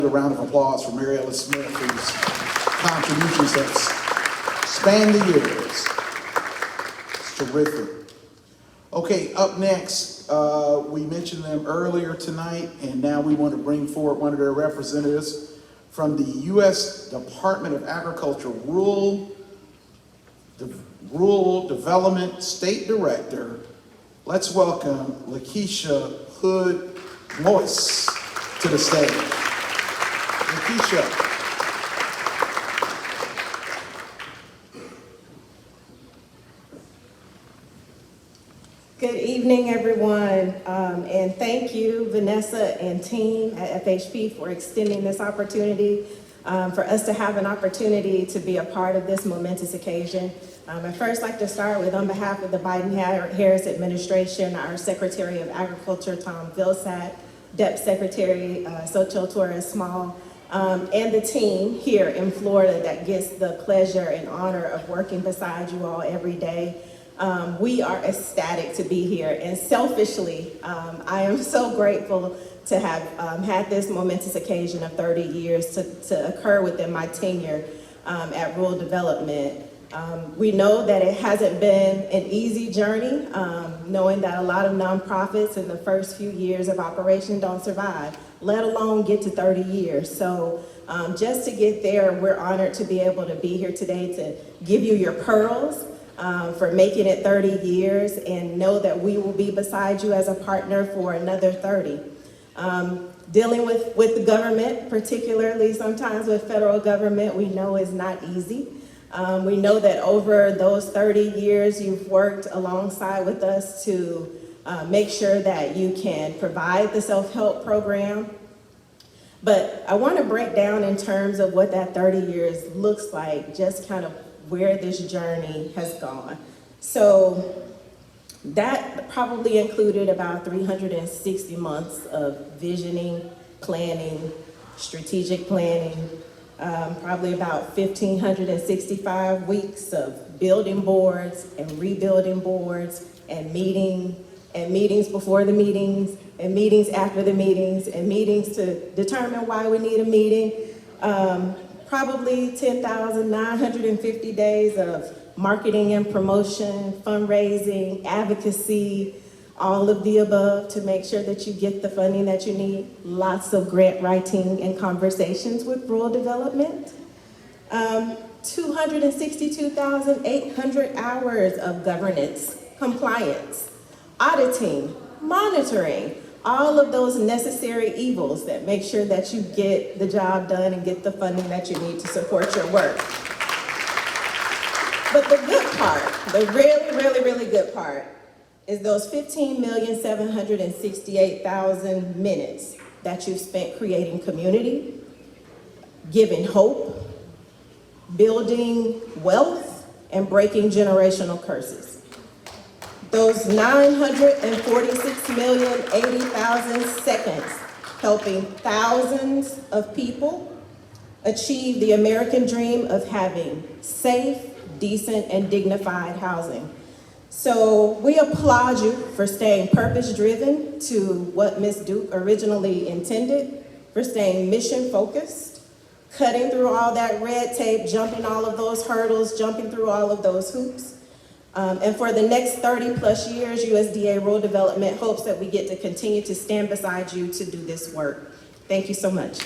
A round of applause for Mary Ellis Smith, whose contributions have spanned the years. It's terrific. Okay, up next, we mentioned them earlier tonight, and now we want to bring forward one of their representatives from the U.S. Department of Agriculture Rural Development State Director. Let's welcome Lakeisha Hood Moise to the stage. Lakeisha. Good evening, everyone, and thank you, Vanessa and team at FHP, for extending this opportunity for us to have an opportunity to be a part of this momentous occasion. I'd first like to start with, on behalf of the Biden-Harris administration, our Secretary of Agriculture, Tom Vilsack, Dep Secretary Xochitl Torres-Small, and the team here in Florida that gets the pleasure and honor of working beside you all every day. We are ecstatic to be here, and selfishly, I am so grateful to have had this momentous occasion of 30 years to occur within my tenure at Rural Development. We know that it hasn't been an easy journey, knowing that a lot of nonprofits in the first few years of operation don't survive, let alone get to 30 years. So just to get there, we're honored to be able to be here today to give you your pearls for making it 30 years, and know that we will be beside you as a partner for another 30. Dealing with the government, particularly sometimes with federal government, we know is not easy. We know that over those 30 years, you've worked alongside with us to make sure that you can provide the self-help program. But I want to break down in terms of what that 30 years looks like, just kind of where this journey has gone. So that probably included about 360 months of visioning, planning, strategic planning, probably about 1,565 weeks of building boards and rebuilding boards and meetings before the meetings and meetings after the meetings and meetings to determine why we need a meeting. Probably 10,950 days of marketing and promotion, fundraising, advocacy, all of the above to make sure that you get the funding that you need. Lots of grant writing and conversations with rural development. 262,800 hours of governance, compliance, auditing, monitoring, all of those necessary evils that make sure that you get the job done and get the funding that you need to support your work. But the good part, the really good part, is those 15,768,000 minutes that you've spent creating community, giving hope, building wealth, and breaking generational curses. Those 946,080,000 seconds helping thousands of people achieve the American dream of having safe, decent, and dignified housing. So we applaud you for staying purpose-driven to what Ms. Duke originally intended, for staying mission-focused, cutting through all that red tape, jumping all of those hurdles, jumping through all of those hoops. And for the next 30 plus years, USDA Rural Development hopes that we get to continue to stand beside you to do this work. Thank you so much.